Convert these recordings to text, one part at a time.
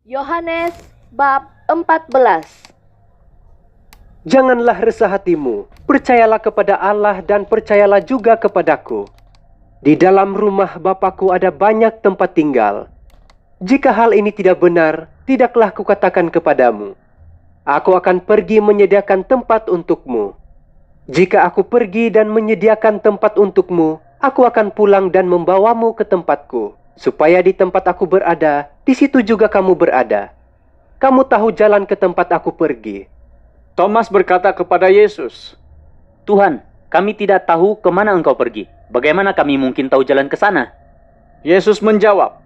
Yohanes bab 14. Janganlah resah hatimu, percayalah kepada Allah dan percayalah juga kepadaku. Di dalam rumah Bapakku ada banyak tempat tinggal. Jika hal ini tidak benar, tidaklah kukatakan kepadamu. Aku akan pergi menyediakan tempat untukmu. Jika aku pergi dan menyediakan tempat untukmu, aku akan pulang dan membawamu ke tempatku, supaya di tempat aku berada, di situ juga kamu berada. Kamu tahu jalan ke tempat aku pergi. Thomas berkata kepada Yesus, Tuhan, kami tidak tahu kemana engkau pergi. Bagaimana kami mungkin tahu jalan ke sana? Yesus menjawab,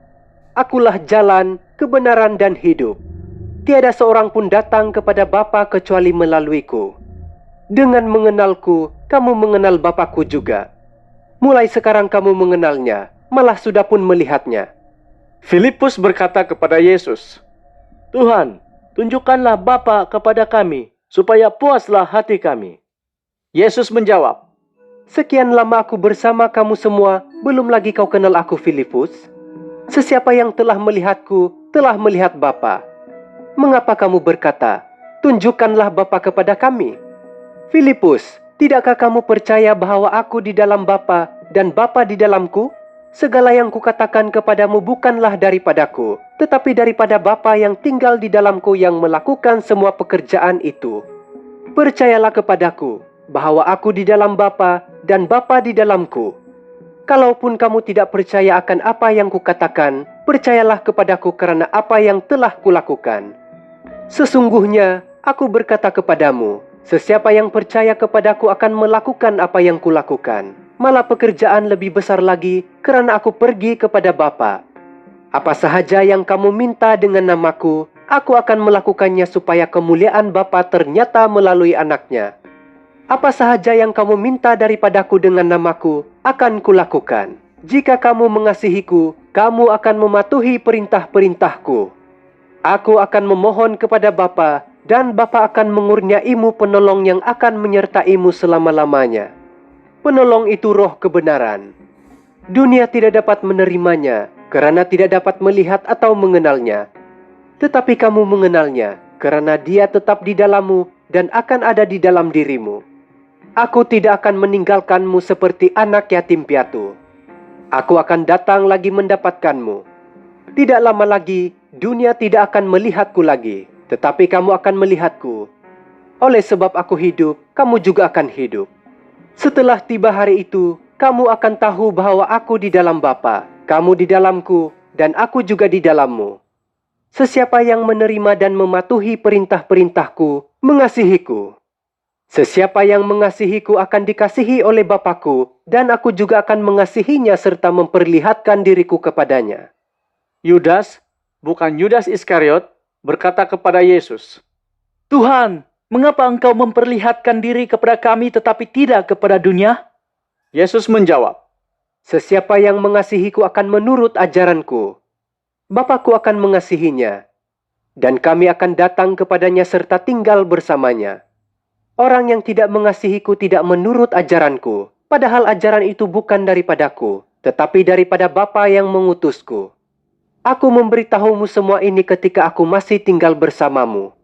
Akulah jalan, kebenaran dan hidup. Tiada seorang pun datang kepada Bapa kecuali melaluiku. Dengan mengenalku, kamu mengenal Bapakku juga. Mulai sekarang kamu mengenalnya, malah sudah pun melihatnya. Filipus berkata kepada Yesus, Tuhan, tunjukkanlah Bapa kepada kami, supaya puaslah hati kami. Yesus menjawab, Sekian lama aku bersama kamu semua, belum lagi kau kenal aku, Filipus? Sesiapa yang telah melihatku, telah melihat Bapa. Mengapa kamu berkata, tunjukkanlah Bapa kepada kami? Filipus, tidakkah kamu percaya bahwa aku di dalam Bapa dan Bapa di dalamku? Segala yang kukatakan kepadamu bukanlah daripadaku, tetapi daripada Bapa yang tinggal di dalamku yang melakukan semua pekerjaan itu. Percayalah kepadaku bahwa aku di dalam Bapa dan Bapa di dalamku. Kalaupun kamu tidak percaya akan apa yang kukatakan, percayalah kepadaku karena apa yang telah kulakukan. Sesungguhnya, aku berkata kepadamu, sesiapa yang percaya kepadaku akan melakukan apa yang kulakukan. Malah pekerjaan lebih besar lagi, kerana aku pergi kepada Bapa. Apa sahaja yang kamu minta dengan namaku, aku akan melakukannya supaya kemuliaan Bapa ternyata melalui anaknya. Apa sahaja yang kamu minta daripadaku dengan namaku, akan kulakukan. Jika kamu mengasihiku, kamu akan mematuhi perintah-perintahku. Aku akan memohon kepada Bapa, dan Bapa akan mengurniaimu penolong yang akan menyertaimu selama-lamanya. Penolong itu roh kebenaran. Dunia tidak dapat menerimanya, kerana tidak dapat melihat atau mengenalnya. Tetapi kamu mengenalnya, kerana dia tetap di dalammu dan akan ada di dalam dirimu. Aku tidak akan meninggalkanmu seperti anak yatim piatu. Aku akan datang lagi mendapatkanmu. Tidak lama lagi, dunia tidak akan melihatku lagi, tetapi kamu akan melihatku. Oleh sebab aku hidup, kamu juga akan hidup. Setelah tiba hari itu, kamu akan tahu bahwa aku di dalam Bapa, kamu di dalamku, dan aku juga di dalammu. Sesiapa yang menerima dan mematuhi perintah-perintahku, mengasihiku. Sesiapa yang mengasihiku akan dikasihi oleh Bapakku, dan aku juga akan mengasihinya serta memperlihatkan diriku kepadanya. Yudas, bukan Yudas Iskariot, berkata kepada Yesus, Tuhan, mengapa engkau memperlihatkan diri kepada kami tetapi tidak kepada dunia? Yesus menjawab, Sesiapa yang mengasihiku akan menurut ajaranku. Bapakku akan mengasihinya, dan kami akan datang kepadanya serta tinggal bersamanya. Orang yang tidak mengasihiku tidak menurut ajaranku, padahal ajaran itu bukan daripadaku, tetapi daripada Bapa yang mengutusku. Aku memberitahumu semua ini ketika aku masih tinggal bersamamu.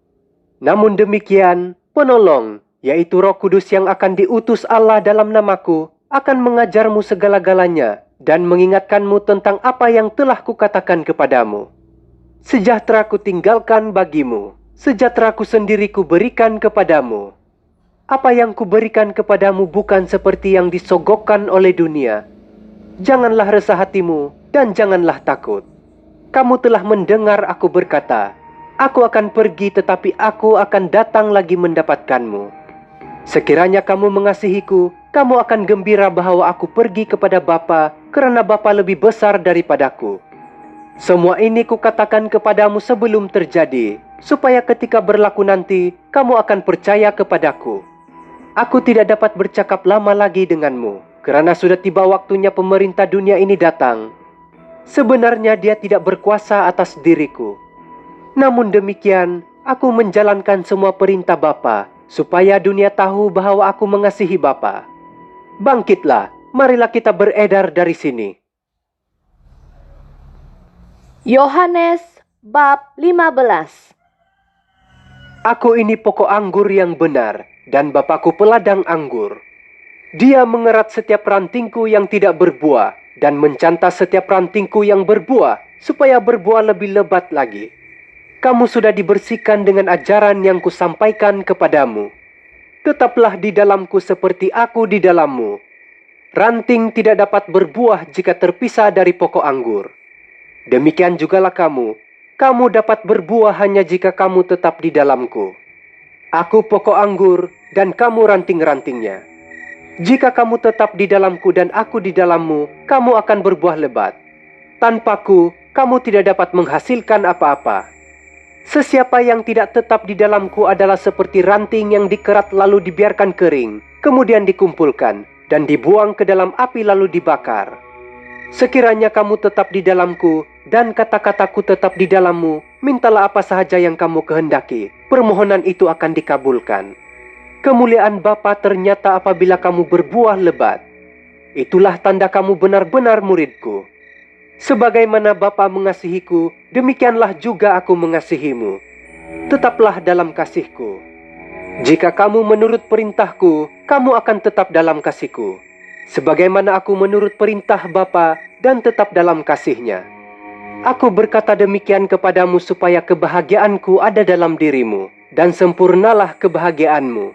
Namun demikian, penolong, yaitu Roh Kudus yang akan diutus Allah dalam namaku, akan mengajarmu segala-galanya dan mengingatkanmu tentang apa yang telah kukatakan kepadamu. Sejahtera ku tinggalkan bagimu, sejahtera ku sendiri ku berikan kepadamu. Apa yang kuberikan kepadamu bukan seperti yang disogokkan oleh dunia. Janganlah resah hatimu dan janganlah takut. Kamu telah mendengar aku berkata, Aku akan pergi tetapi aku akan datang lagi mendapatkanmu. Sekiranya kamu mengasihiku, kamu akan gembira bahwa aku pergi kepada Bapa, kerana Bapa lebih besar daripadaku. Semua ini kukatakan kepadamu sebelum terjadi, supaya ketika berlaku nanti, kamu akan percaya kepadaku. Aku tidak dapat bercakap lama lagi denganmu, kerana sudah tiba waktunya pemerintah dunia ini datang. Sebenarnya dia tidak berkuasa atas diriku. Namun demikian, aku menjalankan semua perintah Bapa, supaya dunia tahu bahwa aku mengasihi Bapa. Bangkitlah, marilah kita beredar dari sini. Yohanes bab 15. Aku ini pokok anggur yang benar, dan Bapakku peladang anggur. Dia mengerat setiap rantingku yang tidak berbuah, dan mencanta setiap rantingku yang berbuah, supaya berbuah lebih lebat lagi. Kamu sudah dibersihkan dengan ajaran yang kusampaikan kepadamu. Tetaplah di dalamku seperti aku di dalammu. Ranting tidak dapat berbuah jika terpisah dari pokok anggur. Demikian jugalah kamu. Kamu dapat berbuah hanya jika kamu tetap di dalamku. Aku pokok anggur dan kamu ranting-rantingnya. Jika kamu tetap di dalamku dan aku di dalammu, kamu akan berbuah lebat. Tanpaku, kamu tidak dapat menghasilkan apa-apa. Sesiapa yang tidak tetap di dalamku adalah seperti ranting yang dikerat lalu dibiarkan kering, kemudian dikumpulkan, dan dibuang ke dalam api lalu dibakar. Sekiranya kamu tetap di dalamku, dan kata-kataku tetap di dalammu, mintalah apa sahaja yang kamu kehendaki, permohonan itu akan dikabulkan. Kemuliaan Bapa ternyata apabila kamu berbuah lebat. Itulah tanda kamu benar-benar muridku. Sebagaimana Bapa mengasihiku, demikianlah juga aku mengasihimu. Tetaplah dalam kasihku. Jika kamu menurut perintahku, kamu akan tetap dalam kasihku. Sebagaimana aku menurut perintah Bapa dan tetap dalam kasihnya. Aku berkata demikian kepadamu supaya kebahagiaanku ada dalam dirimu, dan sempurnalah kebahagiaanmu.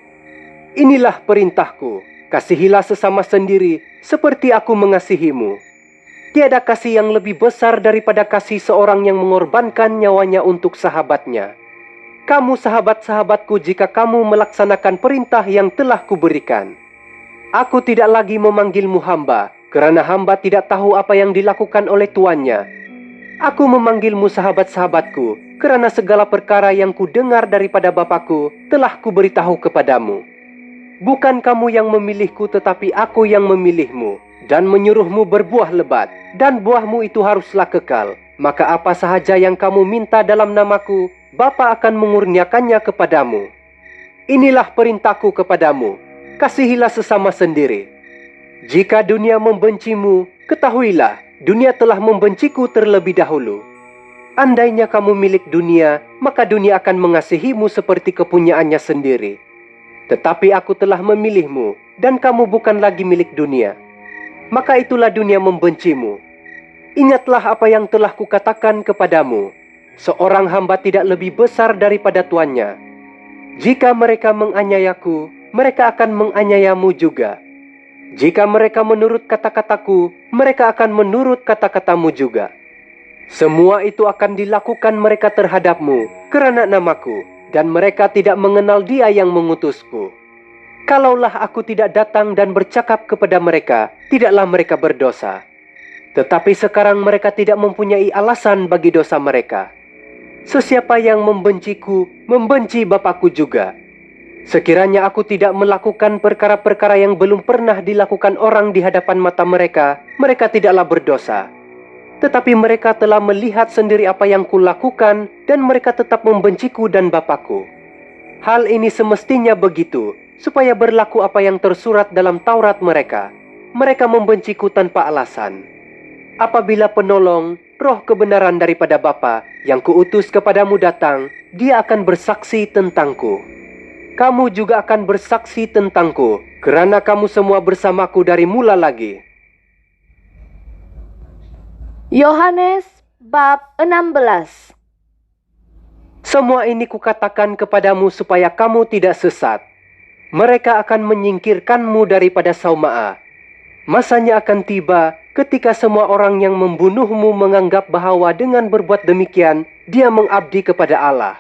Inilah perintahku, kasihilah sesama sendiri, seperti aku mengasihimu. Tiada kasih yang lebih besar daripada kasih seorang yang mengorbankan nyawanya untuk sahabatnya. Kamu sahabat-sahabatku jika kamu melaksanakan perintah yang telah kuberikan. Aku tidak lagi memanggilmu hamba, karena hamba tidak tahu apa yang dilakukan oleh tuannya. Aku memanggilmu sahabat-sahabatku, karena segala perkara yang kudengar daripada Bapakku telah kuberitahu kepadamu. Bukan kamu yang memilihku, tetapi aku yang memilihmu, dan menyuruhmu berbuah lebat, dan buahmu itu haruslah kekal. Maka apa sahaja yang kamu minta dalam namaku, Bapa akan mengurniakannya kepadamu. Inilah perintahku kepadamu, kasihilah sesama sendiri. Jika dunia membencimu, ketahuilah, dunia telah membenciku terlebih dahulu. Andainya kamu milik dunia, maka dunia akan mengasihimu seperti kepunyaannya sendiri. Tetapi aku telah memilihmu, dan kamu bukan lagi milik dunia. Maka itulah dunia membencimu. Ingatlah apa yang telah kukatakan kepadamu. Seorang hamba tidak lebih besar daripada tuannya. Jika mereka menganiayaku, mereka akan menganiayamu juga. Jika mereka menurut kata-kataku, mereka akan menurut kata-katamu juga. Semua itu akan dilakukan mereka terhadapmu, karena namaku, dan mereka tidak mengenal Dia yang mengutusku. Kalaulah aku tidak datang dan bercakap kepada mereka, tidaklah mereka berdosa. Tetapi sekarang mereka tidak mempunyai alasan bagi dosa mereka. Sesiapa yang membenciku, membenci Bapakku juga. Sekiranya aku tidak melakukan perkara-perkara yang belum pernah dilakukan orang di hadapan mata mereka, mereka tidaklah berdosa. Tetapi mereka telah melihat sendiri apa yang kulakukan, dan mereka tetap membenciku dan Bapakku. Hal ini semestinya begitu, supaya berlaku apa yang tersurat dalam Taurat mereka. Mereka membenciku tanpa alasan. Apabila penolong, roh kebenaran daripada Bapa yang kuutus kepadamu datang, Dia akan bersaksi tentangku. Kamu juga akan bersaksi tentangku, kerana kamu semua bersamaku dari mula lagi. Yohanes bab 16. Semua ini kukatakan kepadamu supaya kamu tidak sesat. Mereka akan menyingkirkanmu daripada Saumaa. Masanya akan tiba ketika semua orang yang membunuhmu menganggap bahwa dengan berbuat demikian, dia mengabdi kepada Allah.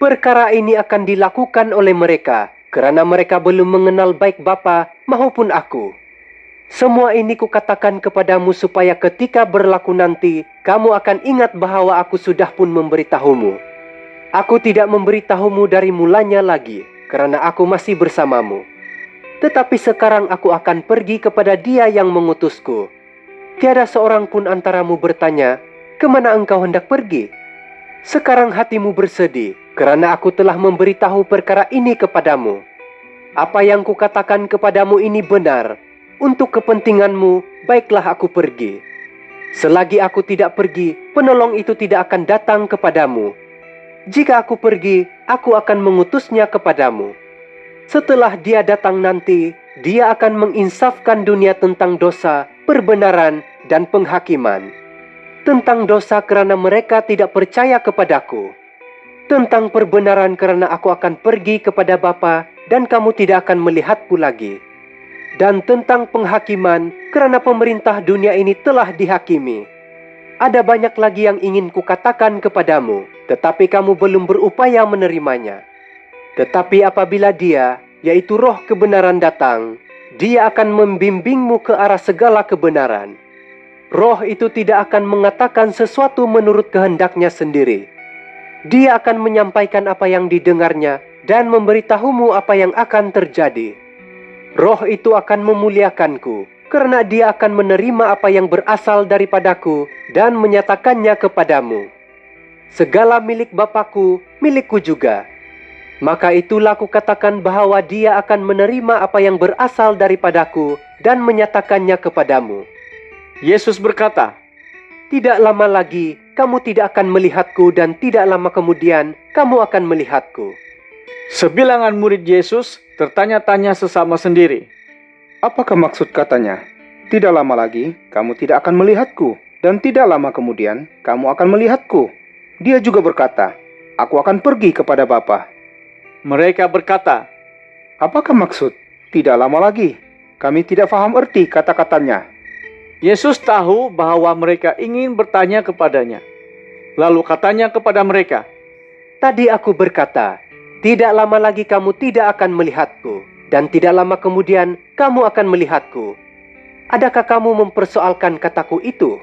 Perkara ini akan dilakukan oleh mereka, kerana mereka belum mengenal baik Bapa maupun aku. Semua ini kukatakan kepadamu supaya ketika berlaku nanti, kamu akan ingat bahwa aku sudah pun memberitahumu. Aku tidak memberitahumu dari mulanya lagi, karena aku masih bersamamu. Tetapi sekarang aku akan pergi kepada Dia yang mengutusku. Tiada seorang pun antaramu bertanya, kemana engkau hendak pergi? Sekarang hatimu bersedih, kerana aku telah memberitahu perkara ini kepadamu. Apa yang kukatakan kepadamu ini benar. Untuk kepentinganmu, baiklah aku pergi. Selagi aku tidak pergi, penolong itu tidak akan datang kepadamu. Jika aku pergi, aku akan mengutusnya kepadamu. Setelah dia datang nanti, dia akan menginsafkan dunia tentang dosa, perbenaran, dan penghakiman. Tentang dosa karena mereka tidak percaya kepadaku. Tentang perbenaran karena aku akan pergi kepada Bapa dan kamu tidak akan melihatku lagi. Dan tentang penghakiman karena pemerintah dunia ini telah dihakimi. Ada banyak lagi yang ingin kukatakan kepadamu, tetapi kamu belum berupaya menerimanya. Tetapi apabila dia, yaitu Roh kebenaran datang, dia akan membimbingmu ke arah segala kebenaran. Roh itu tidak akan mengatakan sesuatu menurut kehendaknya sendiri. Dia akan menyampaikan apa yang didengarnya dan memberitahumu apa yang akan terjadi. Roh itu akan memuliakanku, karena dia akan menerima apa yang berasal daripadaku dan menyatakannya kepadamu. Segala milik Bapakku, milikku juga. Maka itulah kukatakan bahwa dia akan menerima apa yang berasal daripadaku dan menyatakannya kepadamu. Yesus berkata, Tidak lama lagi, kamu tidak akan melihatku dan tidak lama kemudian, kamu akan melihatku. sebilangan murid Yesus tertanya-tanya sesama sendiri. Apakah maksud katanya? Tidak lama lagi, kamu tidak akan melihatku, dan tidak lama kemudian, kamu akan melihatku. Dia juga berkata, aku akan pergi kepada Bapa. Mereka berkata, Apakah maksud? Tidak lama lagi. Kami tidak faham arti kata-katanya. Yesus tahu bahwa mereka ingin bertanya kepadanya. Lalu katanya kepada mereka, Tadi aku berkata, tidak lama lagi kamu tidak akan melihatku, dan tidak lama kemudian kamu akan melihatku. Adakah kamu mempersoalkan kataku itu?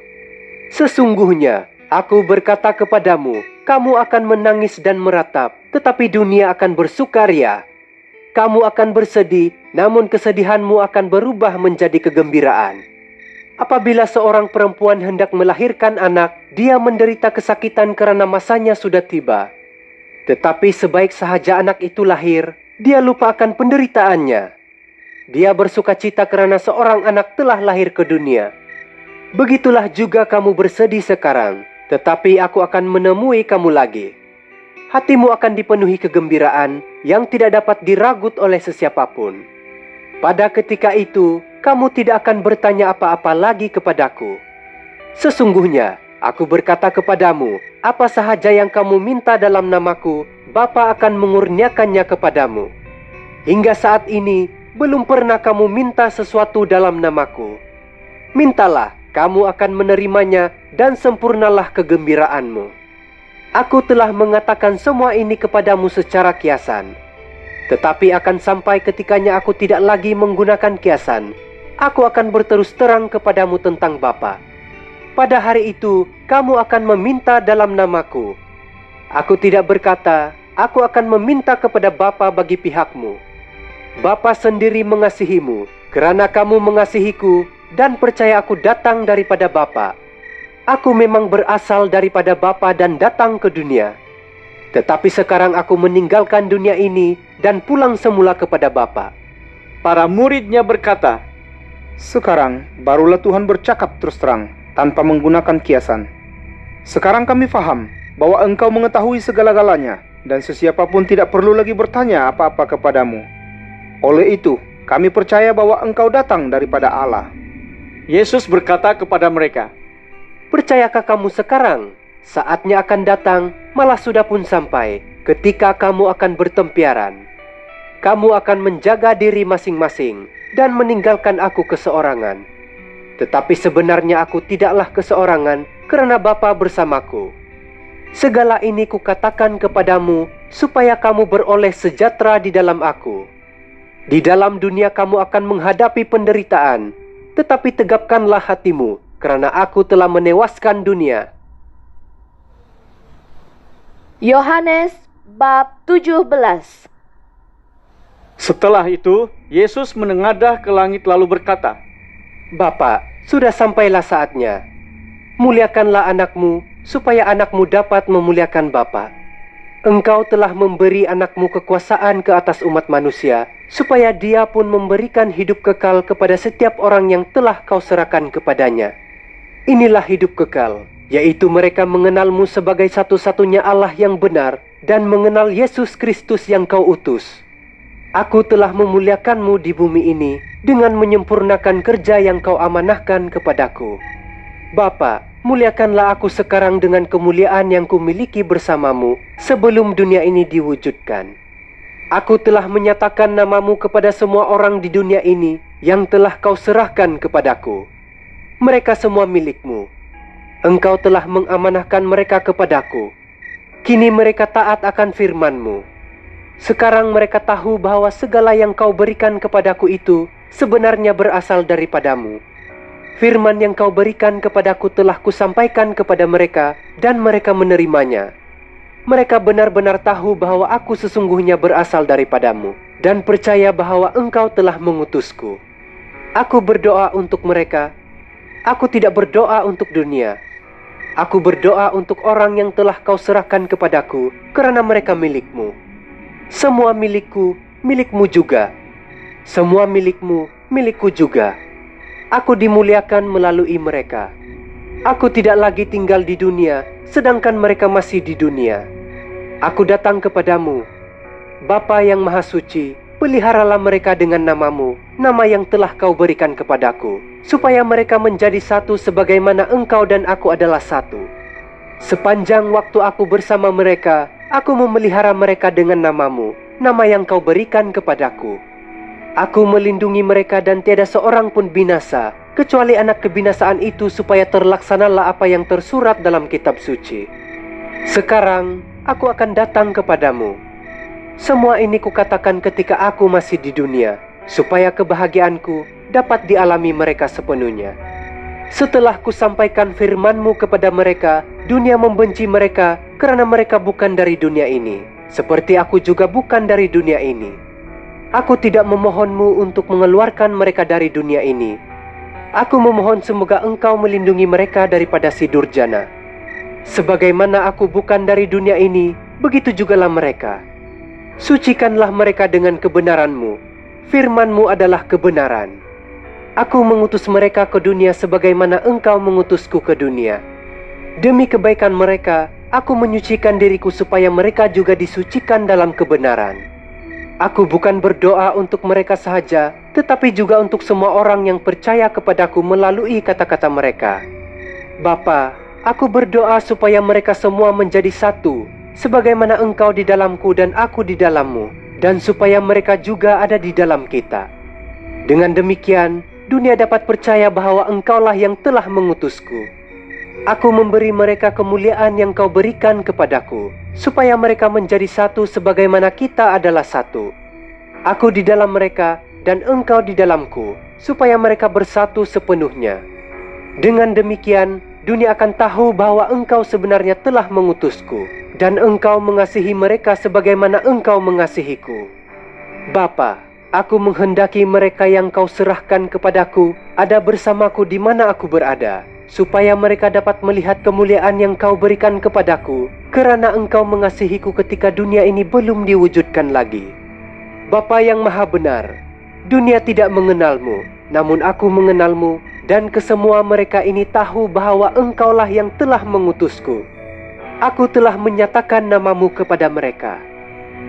Sesungguhnya, aku berkata kepadamu, kamu akan menangis dan meratap, tetapi dunia akan bersukaria. Kamu akan bersedih, namun kesedihanmu akan berubah menjadi kegembiraan. Apabila seorang perempuan hendak melahirkan anak, dia menderita kesakitan karena masanya sudah tiba. Tetapi sebaik sahaja anak itu lahir, dia lupa akan penderitaannya. Dia bersukacita karena seorang anak telah lahir ke dunia. Begitulah juga kamu bersedih sekarang, tetapi aku akan menemui kamu lagi. Hatimu akan dipenuhi kegembiraan yang tidak dapat diragut oleh sesiapapun. Pada ketika itu, kamu tidak akan bertanya apa-apa lagi kepadaku. Sesungguhnya, aku berkata kepadamu, apa sahaja yang kamu minta dalam namaku, Bapa akan mengurniakannya kepadamu. Hingga saat ini, belum pernah kamu minta sesuatu dalam namaku. Mintalah, kamu akan menerimanya, dan sempurnalah kegembiraanmu. Aku telah mengatakan semua ini kepadamu secara kiasan. Tetapi akan sampai ketikanya aku tidak lagi menggunakan kiasan. Aku akan berterus terang kepadamu tentang Bapa. Pada hari itu, kamu akan meminta dalam namaku. Aku tidak berkata, aku akan meminta kepada Bapa bagi pihakmu. Bapa sendiri mengasihimu, karena kamu mengasihiku, dan percaya aku datang daripada Bapa. Aku memang berasal daripada Bapa dan datang ke dunia. Tetapi sekarang aku meninggalkan dunia ini dan pulang semula kepada Bapa. para muridnya berkata, Sekarang, barulah Tuhan bercakap terus terang, tanpa menggunakan kiasan. Sekarang kami faham bahwa Engkau mengetahui segala-galanya, dan sesiapapun tidak perlu lagi bertanya apa-apa kepadamu. Oleh itu, kami percaya bahwa Engkau datang daripada Allah. Yesus berkata kepada mereka, Percayakah kamu sekarang? Saatnya akan datang, malah sudah pun sampai, ketika kamu akan bertempiaran. Kamu akan menjaga diri masing-masing dan meninggalkan aku keseorangan. Tetapi sebenarnya aku tidaklah keseorangan, karena Bapa bersamaku. Segala ini kukatakan kepadamu, supaya kamu beroleh sejahtera di dalam aku. Di dalam dunia kamu akan menghadapi penderitaan, tetapi tegapkanlah hatimu, karena aku telah menewaskan dunia. Yohanes bab 17. Setelah itu, Yesus menengadah ke langit lalu berkata, Bapa, sudah sampailah saatnya. Muliakanlah anakmu, supaya anakmu dapat memuliakan Bapa. Engkau telah memberi anakmu kekuasaan ke atas umat manusia, supaya dia pun memberikan hidup kekal kepada setiap orang yang telah kau serahkan kepadanya. Inilah hidup kekal, yaitu mereka mengenal-Mu sebagai satu-satunya Allah yang benar dan mengenal Yesus Kristus yang Kau utus. Aku telah memuliakan-Mu di bumi ini dengan menyempurnakan kerja yang Kau amanahkan kepadaku. Bapa, muliakanlah aku sekarang dengan kemuliaan yang kumiliki bersama-Mu sebelum dunia ini diwujudkan. Aku telah menyatakan nama-Mu kepada semua orang di dunia ini yang telah Kau serahkan kepadaku. Mereka semua milik-Mu. Engkau telah mengamanahkan mereka kepadaku. Kini mereka taat akan firman-Mu. Sekarang mereka tahu bahwa segala yang Kau berikan kepadaku itu sebenarnya berasal daripada-Mu. Firman yang Kau berikan kepadaku telah Kusampaikan kepada mereka dan mereka menerimanya. Mereka benar-benar tahu bahwa aku sesungguhnya berasal daripada-Mu dan percaya bahwa Engkau telah mengutusku. Aku berdoa untuk mereka. Aku tidak berdoa untuk dunia. Aku berdoa untuk orang yang telah Kau serahkan kepadaku karena mereka milik-Mu. Semua milikku, milik-Mu juga. Semua milik-Mu, milikku juga. Aku dimuliakan melalui mereka. Aku tidak lagi tinggal di dunia, sedangkan mereka masih di dunia. Aku datang kepadamu, Bapa yang Maha Suci, peliharalah mereka dengan nama-Mu, nama yang telah Kau berikan kepadaku, supaya mereka menjadi satu sebagaimana Engkau dan aku adalah satu. Sepanjang waktu aku bersama mereka, aku memelihara mereka dengan nama-Mu, nama yang Kau berikan kepadaku. Aku melindungi mereka dan tiada seorang pun binasa, kecuali anak kebinasaan itu supaya terlaksanalah apa yang tersurat dalam kitab suci. Sekarang, aku akan datang kepadamu. Semua ini kukatakan ketika aku masih di dunia, supaya kebahagiaanku dapat dialami mereka sepenuhnya. Setelah kusampaikan firman-Mu kepada mereka, dunia membenci mereka karena mereka bukan dari dunia ini, seperti aku juga bukan dari dunia ini. Aku tidak memohon-Mu untuk mengeluarkan mereka dari dunia ini. Aku memohon semoga Engkau melindungi mereka daripada si durjana. Sebagaimana aku bukan dari dunia ini, begitu jugalah mereka. Sucikanlah mereka dengan kebenaran-Mu. Firman-Mu adalah kebenaran. Aku mengutus mereka ke dunia sebagaimana Engkau mengutusku ke dunia. Demi kebaikan mereka, aku menyucikan diriku supaya mereka juga disucikan dalam kebenaran. Aku bukan berdoa untuk mereka sahaja, tetapi juga untuk semua orang yang percaya kepadaku melalui kata-kata mereka. Bapa, aku berdoa supaya mereka semua menjadi satu, sebagaimana Engkau di dalamku dan aku di dalam-Mu, dan supaya mereka juga ada di dalam kita. Dengan demikian, dunia dapat percaya bahwa Engkaulah yang telah mengutusku. Aku memberi mereka kemuliaan yang Kau berikan kepadaku, supaya mereka menjadi satu sebagaimana kita adalah satu. Aku di dalam mereka dan Engkau di dalamku, supaya mereka bersatu sepenuhnya. Dengan demikian, dunia akan tahu bahwa Engkau sebenarnya telah mengutusku, dan Engkau mengasihi mereka sebagaimana Engkau mengasihiku. Bapa, aku menghendaki mereka yang Kau serahkan kepadaku ada bersamaku di mana aku berada, supaya mereka dapat melihat kemuliaan yang Kau berikan kepadaku, karena Engkau mengasihiku ketika dunia ini belum diwujudkan lagi. Bapa yang Maha Benar, dunia tidak mengenal-Mu, namun aku mengenal-Mu, dan kesemua mereka ini tahu bahwa Engkaulah yang telah mengutusku. Aku telah menyatakan nama-Mu kepada mereka.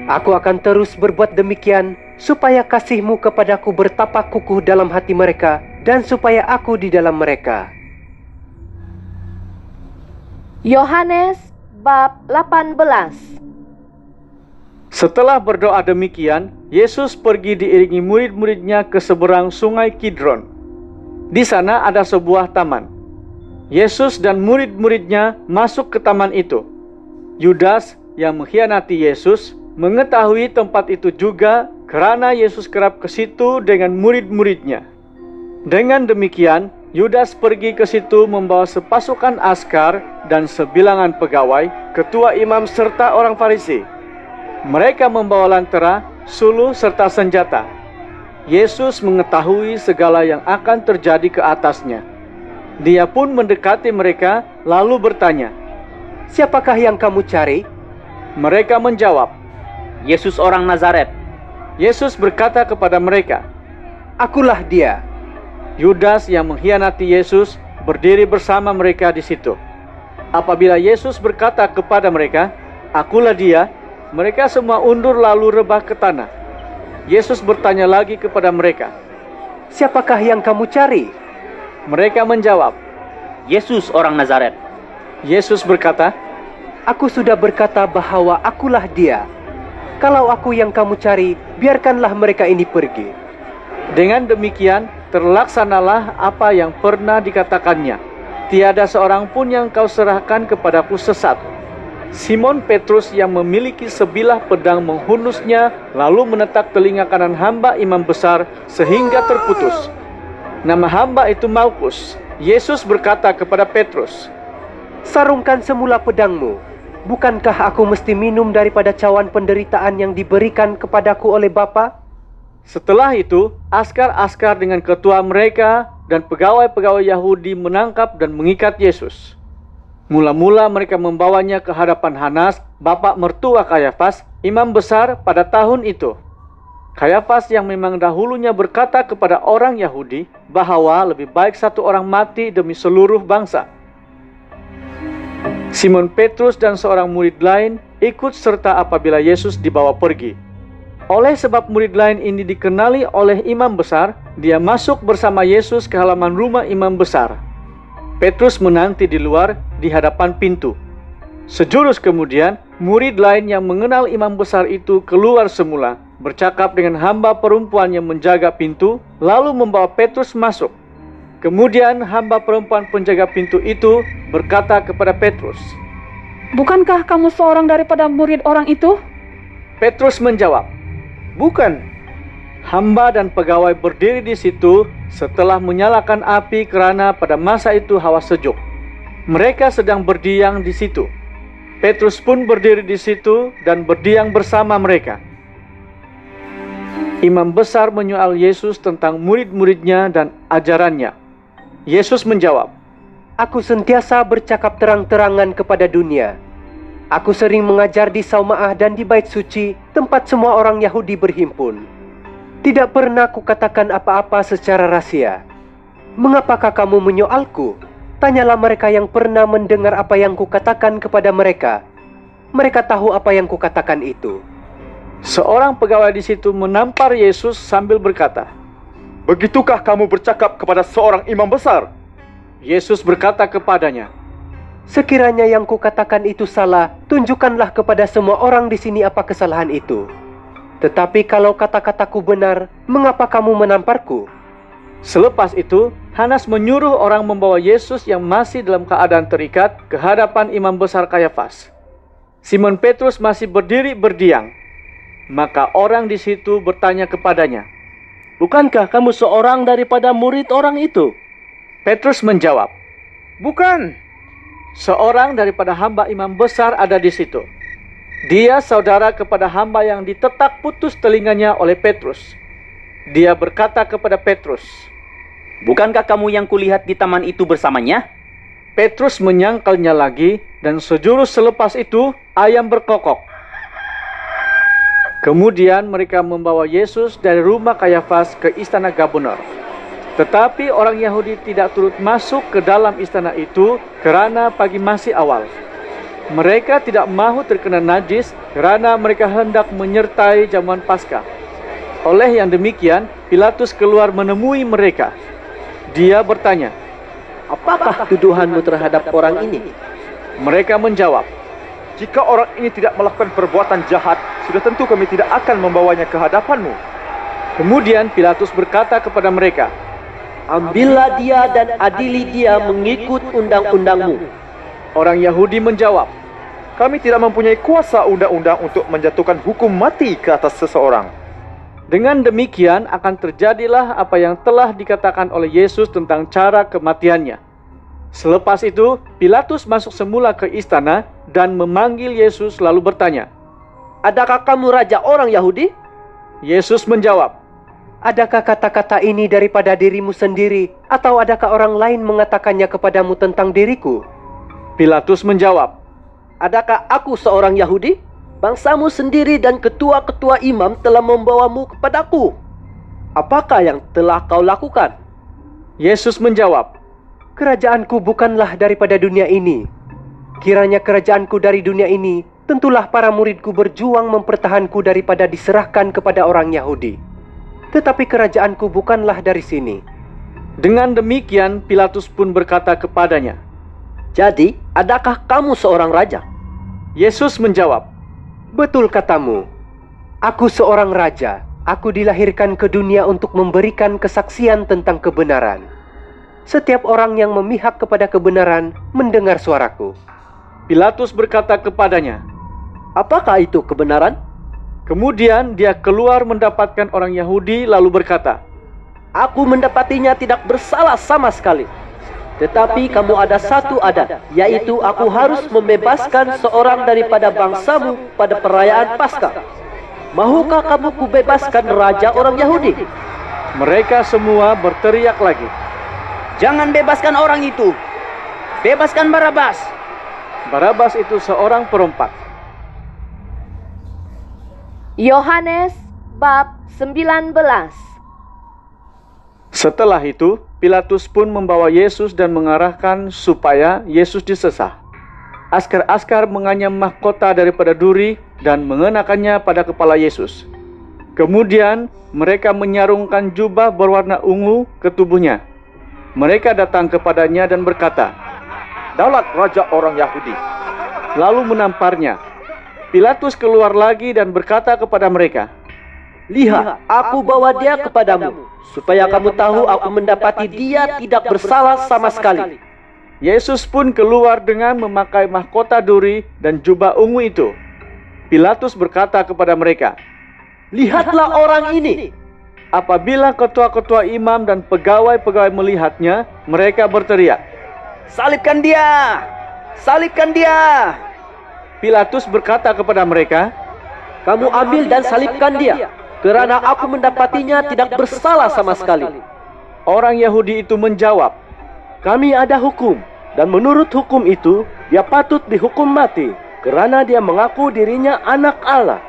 Aku akan terus berbuat demikian, supaya kasih-Mu kepadaku bertapak kukuh dalam hati mereka, dan supaya aku di dalam mereka. Yohanes bab 18. Setelah berdoa demikian, Yesus pergi diiringi murid-muridnya ke seberang sungai Kidron. Di sana ada sebuah taman. Yesus dan murid-muridnya masuk ke taman itu. Yudas yang mengkhianati Yesus mengetahui tempat itu juga karena Yesus kerap ke situ dengan murid-muridnya. Dengan demikian, Yudas pergi ke situ membawa sepasukan askar dan sebilangan pegawai, ketua imam serta orang Farisi. Mereka membawa lantera, suluh serta senjata. Yesus mengetahui segala yang akan terjadi ke atasnya. Dia pun mendekati mereka lalu bertanya, Siapakah yang kamu cari? Mereka menjawab, Yesus orang Nazaret. Yesus berkata kepada mereka, Akulah dia. Yudas yang mengkhianati Yesus berdiri bersama mereka di situ. Apabila Yesus berkata kepada mereka, "Akulah dia," mereka semua undur lalu rebah ke tanah. Yesus bertanya lagi kepada mereka. Siapakah yang kamu cari? Mereka menjawab, Yesus orang Nazaret. Yesus berkata, Aku sudah berkata bahwa akulah dia. Kalau aku yang kamu cari, biarkanlah mereka ini pergi. dengan demikian terlaksanalah apa yang pernah dikatakannya. Tiada seorang pun yang kau serahkan kepadaku sesat. Simon Petrus yang memiliki sebilah pedang menghunusnya, lalu menetak telinga kanan hamba imam besar sehingga terputus. Nama hamba itu Malkus. Yesus berkata kepada Petrus, Sarungkan semula pedangmu. Bukankah aku mesti minum daripada cawan penderitaan yang diberikan kepadaku oleh Bapa? Setelah itu, askar-askar dengan ketua mereka dan pegawai-pegawai Yahudi menangkap dan mengikat Yesus. Mula-mula mereka membawanya ke hadapan Hanas, bapa mertua Kayafas, imam besar pada tahun itu. Kayafas yang memang dahulunya berkata kepada orang Yahudi bahwa lebih baik satu orang mati demi seluruh bangsa. Simon Petrus dan seorang murid lain ikut serta apabila Yesus dibawa pergi. Oleh sebab murid lain ini dikenali oleh imam besar, dia masuk bersama Yesus ke halaman rumah imam besar. Petrus menanti di luar di hadapan pintu. Sejurus kemudian, murid lain yang mengenal imam besar itu keluar semula, bercakap dengan hamba perempuan yang menjaga pintu, lalu membawa Petrus masuk. Kemudian hamba perempuan penjaga pintu itu berkata kepada Petrus, Bukankah kamu seorang daripada murid orang itu? Petrus menjawab, Bukan. hamba dan pegawai berdiri di situ setelah menyalakan api kerana pada masa itu hawa sejuk. Mereka sedang berdiam di situ. Petrus pun berdiri di situ dan berdiam bersama mereka. Imam besar menyoal Yesus tentang murid-muridnya dan ajarannya. Yesus menjawab, Aku sentiasa bercakap terang-terangan kepada dunia. Aku sering mengajar di Saumaah dan di Bait Suci, tempat semua orang Yahudi berhimpun. Tidak pernah kukatakan apa-apa secara rahasia. Mengapakah kamu menyoalku? Tanyalah mereka yang pernah mendengar apa yang kukatakan kepada mereka. Mereka tahu apa yang kukatakan itu. seorang pegawai di situ menampar Yesus sambil berkata, Begitukah kamu bercakap kepada seorang imam besar? Yesus berkata kepadanya, Sekiranya yang kukatakan itu salah, tunjukkanlah kepada semua orang di sini apa kesalahan itu. Tetapi kalau kata-kataku benar, mengapa kamu menamparku? Selepas itu, Hanas menyuruh orang membawa Yesus yang masih dalam keadaan terikat ke hadapan imam besar Kayafas. Simon Petrus masih berdiri berdiam. Maka orang di situ bertanya kepadanya, Bukankah kamu seorang daripada murid orang itu? Petrus menjawab, Bukan. seorang daripada hamba imam besar ada di situ. Dia saudara kepada hamba yang ditetak putus telinganya oleh Petrus. Dia berkata kepada Petrus, Bukankah kamu yang kulihat di taman itu bersamanya? Petrus menyangkalnya lagi, dan sejurus selepas itu ayam berkokok. Kemudian mereka membawa Yesus dari rumah Kayafas ke istana Gubernur. Tetapi orang Yahudi tidak turut masuk ke dalam istana itu kerana pagi masih awal. Mereka tidak mahu terkena najis kerana mereka hendak menyertai jamuan Paskah. Oleh yang demikian, Pilatus keluar menemui mereka. Dia bertanya, Apakah tuduhanmu terhadap orang ini? mereka menjawab, Jika orang ini tidak melakukan perbuatan jahat, sudah tentu kami tidak akan membawanya ke hadapanmu. Kemudian Pilatus berkata kepada mereka, Ambillah dia dan adili dia mengikut undang-undangmu. Orang Yahudi menjawab, Kami tidak mempunyai kuasa undang-undang untuk menjatuhkan hukum mati ke atas seseorang. dengan demikian akan terjadilah apa yang telah dikatakan oleh Yesus tentang cara kematiannya. Selepas itu, Pilatus masuk semula ke istana dan memanggil Yesus lalu bertanya, Adakah kamu raja orang Yahudi? Yesus menjawab, Adakah kata-kata ini daripada dirimu sendiri, atau adakah orang lain mengatakannya kepadamu tentang diriku? Pilatus menjawab, Adakah aku seorang Yahudi? Bangsamu sendiri dan ketua-ketua imam telah membawamu kepadaku. Apakah yang telah kau lakukan? Yesus menjawab, Kerajaanku bukanlah daripada dunia ini. Kiranya kerajaanku dari dunia ini, tentulah para muridku berjuang mempertahanku daripada diserahkan kepada orang Yahudi. Tetapi kerajaanku bukanlah dari sini." Dengan demikian Pilatus pun berkata kepadanya, Jadi, adakah kamu seorang raja? Yesus menjawab, "Betul katamu. Aku seorang raja. Aku dilahirkan ke dunia untuk memberikan kesaksian tentang kebenaran. Setiap orang yang memihak kepada kebenaran mendengar suaraku." Pilatus berkata kepadanya. Apakah itu kebenaran? Kemudian dia keluar mendapatkan orang Yahudi lalu berkata, Aku mendapatinya tidak bersalah sama sekali. Tetapi kamu ada satu adat, yaitu aku harus membebaskan seorang daripada bangsamu pada perayaan Paskah. Mahukah kamu kubebaskan raja orang Yahudi? Mereka semua berteriak lagi. Jangan bebaskan orang itu. Bebaskan Barabas. Barabas itu seorang perompak. Yohanes bab 19. Setelah itu, Pilatus pun membawa Yesus dan mengarahkan supaya Yesus disesah. Askar-askar menganyam mahkota daripada duri dan mengenakannya pada kepala Yesus. Kemudian mereka menyarungkan jubah berwarna ungu ke tubuhnya. Mereka datang kepadanya dan berkata, Daulat Raja orang Yahudi. lalu menamparnya. Pilatus keluar lagi dan berkata kepada mereka, Lihat, aku bawa dia kepadamu, supaya kamu tahu aku mendapati dia tidak bersalah sama sekali. Yesus pun keluar dengan memakai mahkota duri dan jubah ungu itu. Pilatus berkata kepada mereka, Lihatlah orang ini. apabila ketua-ketua imam dan pegawai-pegawai melihatnya, mereka berteriak, Salibkan dia. Salibkan dia. Pilatus berkata kepada mereka, Kamu ambil dan salibkan dia, kerana aku mendapatinya tidak bersalah sama sekali. orang Yahudi itu menjawab, Kami ada hukum, dan menurut hukum itu, dia patut dihukum mati, kerana dia mengaku dirinya anak Allah.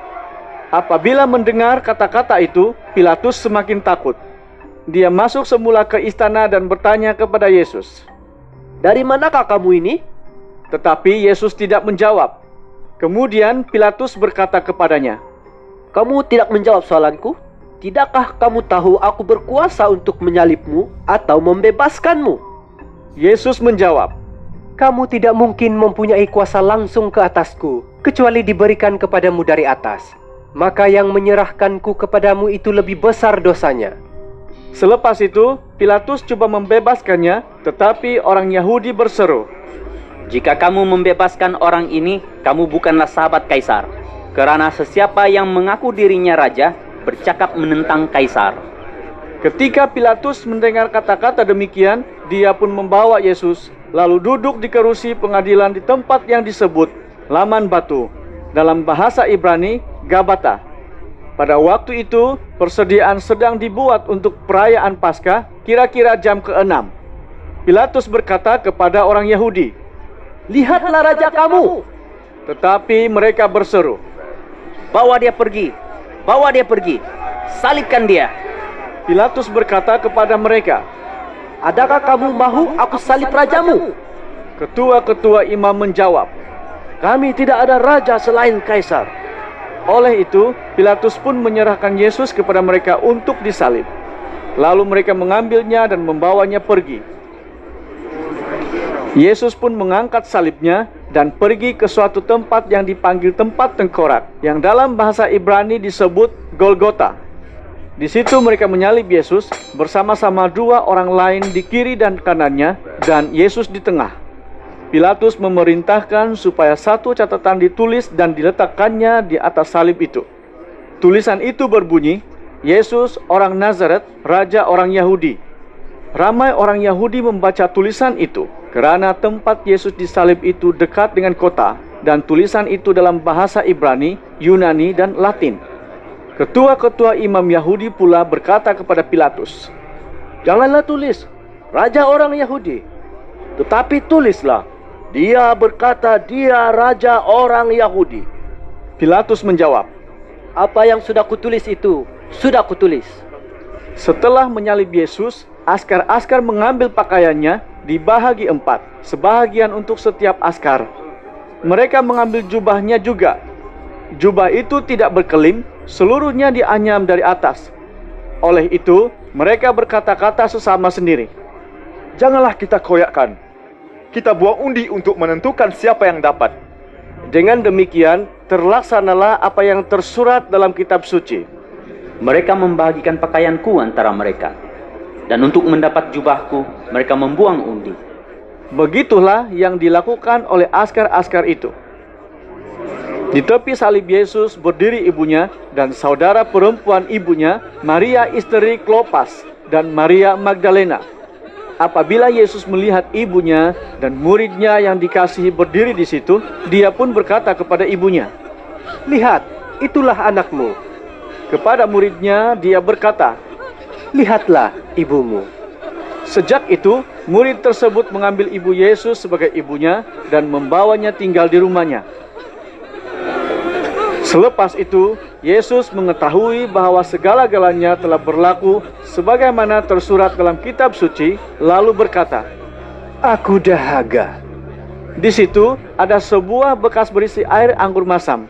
apabila mendengar kata-kata itu, Pilatus semakin takut. Dia masuk semula ke istana dan bertanya kepada Yesus. Dari manakah kamu ini? Tetapi Yesus tidak menjawab. Kemudian Pilatus berkata kepadanya, Kamu tidak menjawab soalanku? Tidakkah kamu tahu aku berkuasa untuk menyalibmu atau membebaskanmu? Yesus menjawab, "Kamu tidak mungkin mempunyai kuasa langsung ke atasku, kecuali diberikan kepadamu dari atas. Maka yang menyerahkanku kepadamu itu lebih besar dosanya." Selepas itu, Pilatus coba membebaskannya, tetapi orang Yahudi berseru, Jika kamu membebaskan orang ini, kamu bukanlah sahabat Kaisar. Karena sesiapa yang mengaku dirinya raja, bercakap menentang Kaisar. Ketika Pilatus mendengar kata-kata demikian, dia pun membawa Yesus, lalu duduk di kerusi pengadilan di tempat yang disebut Laman Batu, dalam bahasa Ibrani, Gabata. Pada waktu itu, persediaan sedang dibuat untuk perayaan Paskah, kira-kira jam ke-6. Pilatus berkata kepada orang Yahudi, Lihatlah raja kamu. tetapi mereka berseru, Bawa dia pergi. Bawa dia pergi. Salibkan dia. Pilatus berkata kepada mereka, Adakah kamu mahu aku salib rajamu? ketua-ketua imam menjawab, Kami tidak ada raja selain Kaisar. Oleh itu, Pilatus pun menyerahkan Yesus kepada mereka untuk disalib. Lalu mereka mengambilnya dan membawanya pergi. Yesus pun mengangkat salibnya dan pergi ke suatu tempat yang dipanggil tempat tengkorak, yang dalam bahasa Ibrani disebut Golgota. Di situ mereka menyalib Yesus bersama-sama dua orang lain di kiri dan kanannya, dan Yesus di tengah. Pilatus memerintahkan supaya satu catatan ditulis dan diletakkannya di atas salib itu. Tulisan itu berbunyi, Yesus orang Nazaret, Raja orang Yahudi. Ramai orang Yahudi membaca tulisan itu, kerana tempat Yesus disalib itu dekat dengan kota, dan tulisan itu dalam bahasa Ibrani, Yunani, dan Latin. Ketua-ketua imam Yahudi pula berkata kepada Pilatus, Janganlah tulis, Raja orang Yahudi. Tetapi tulislah, Dia berkata dia Raja orang Yahudi. Pilatus menjawab, Apa yang sudah kutulis itu, sudah kutulis. Setelah menyalib Yesus, askar-askar mengambil pakaiannya dibahagi 4, sebahagian untuk setiap askar. Mereka mengambil jubahnya juga. Jubah itu tidak berkelim, seluruhnya dianyam dari atas. Oleh itu, mereka berkata-kata sesama sendiri, Janganlah kita koyakkan. Kita buang undi untuk menentukan siapa yang dapat. Dengan demikian, terlaksanalah apa yang tersurat dalam kitab suci. Mereka membagikan pakaianku antara mereka. Dan untuk mendapat jubahku, mereka membuang undi. Begitulah yang dilakukan oleh askar-askar itu. Di tepi salib Yesus berdiri ibunya dan saudara perempuan ibunya, Maria istri Klopas dan Maria Magdalena. Apabila Yesus melihat ibunya dan muridnya yang dikasihi berdiri di situ, dia pun berkata kepada ibunya, Lihat, itulah anakmu. kepada muridnya dia berkata, Lihatlah ibumu. Sejak itu, murid tersebut mengambil ibu Yesus sebagai ibunya dan membawanya tinggal di rumahnya. Selepas itu, Yesus mengetahui bahwa segala-galanya telah berlaku sebagaimana tersurat dalam kitab suci, lalu berkata, Aku dahaga. Di situ ada sebuah bekas berisi air anggur masam.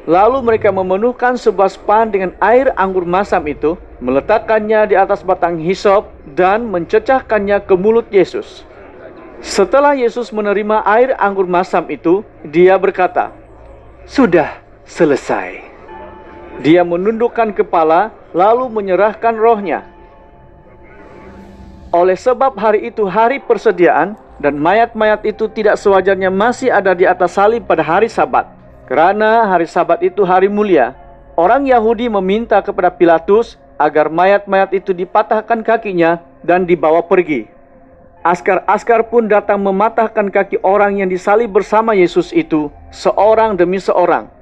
Lalu mereka memenuhkan sebuah span dengan air anggur masam itu, meletakkannya di atas batang hisop dan mencecahkannya ke mulut Yesus. Setelah Yesus menerima air anggur masam itu, dia berkata, Sudah selesai. Dia menundukkan kepala, lalu menyerahkan rohnya. Oleh sebab hari itu hari persediaan, dan mayat-mayat itu tidak sewajarnya masih ada di atas salib pada hari Sabat. Karena hari Sabat itu hari mulia, orang Yahudi meminta kepada Pilatus agar mayat-mayat itu dipatahkan kakinya dan dibawa pergi. Askar-askar pun datang mematahkan kaki orang yang disalib bersama Yesus itu, seorang demi seorang.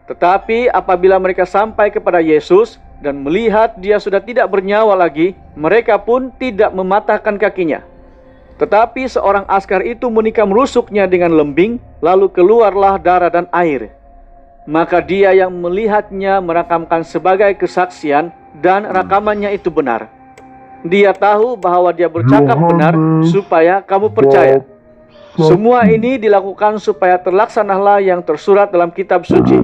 Tetapi apabila mereka sampai kepada Yesus dan melihat dia sudah tidak bernyawa lagi, mereka pun tidak mematahkan kakinya. Tetapi seorang askar itu menikam rusuknya dengan lembing, lalu keluarlah darah dan air. Maka dia yang melihatnya merakamkan sebagai kesaksian, dan rakamannya itu benar. Dia tahu bahwa dia bercakap benar, supaya kamu percaya. Semua ini dilakukan supaya terlaksanalah yang tersurat dalam kitab suci.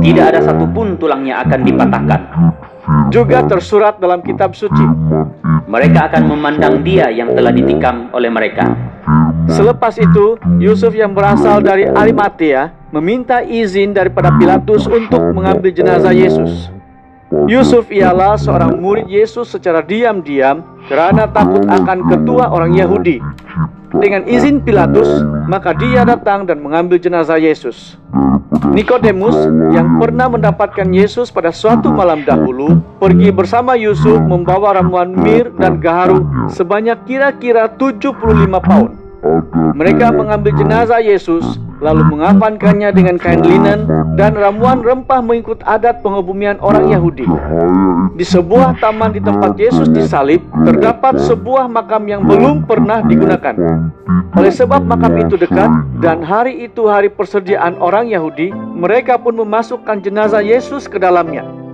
Tidak ada satupun tulangnya akan dipatahkan. Juga tersurat dalam kitab suci, Mereka akan memandang dia yang telah ditikam oleh mereka. selepas itu, Yusuf yang berasal dari Arimatea meminta izin daripada Pilatus untuk mengambil jenazah Yesus. Yusuf ialah seorang murid Yesus secara diam-diam karena takut akan ketua orang Yahudi. Dengan izin Pilatus, maka dia datang dan mengambil jenazah Yesus. Nikodemus yang pernah mendapatkan Yesus pada suatu malam dahulu pergi bersama Yusuf membawa ramuan mir dan gaharu sebanyak kira-kira 75 paun. Mereka mengambil jenazah Yesus, lalu mengapankannya dengan kain linen dan ramuan rempah mengikut adat pengebumian orang Yahudi. Di sebuah taman di tempat Yesus disalib, terdapat sebuah makam yang belum pernah digunakan. Oleh sebab makam itu dekat, dan hari itu hari persediaan orang Yahudi, mereka pun memasukkan jenazah Yesus ke dalamnya.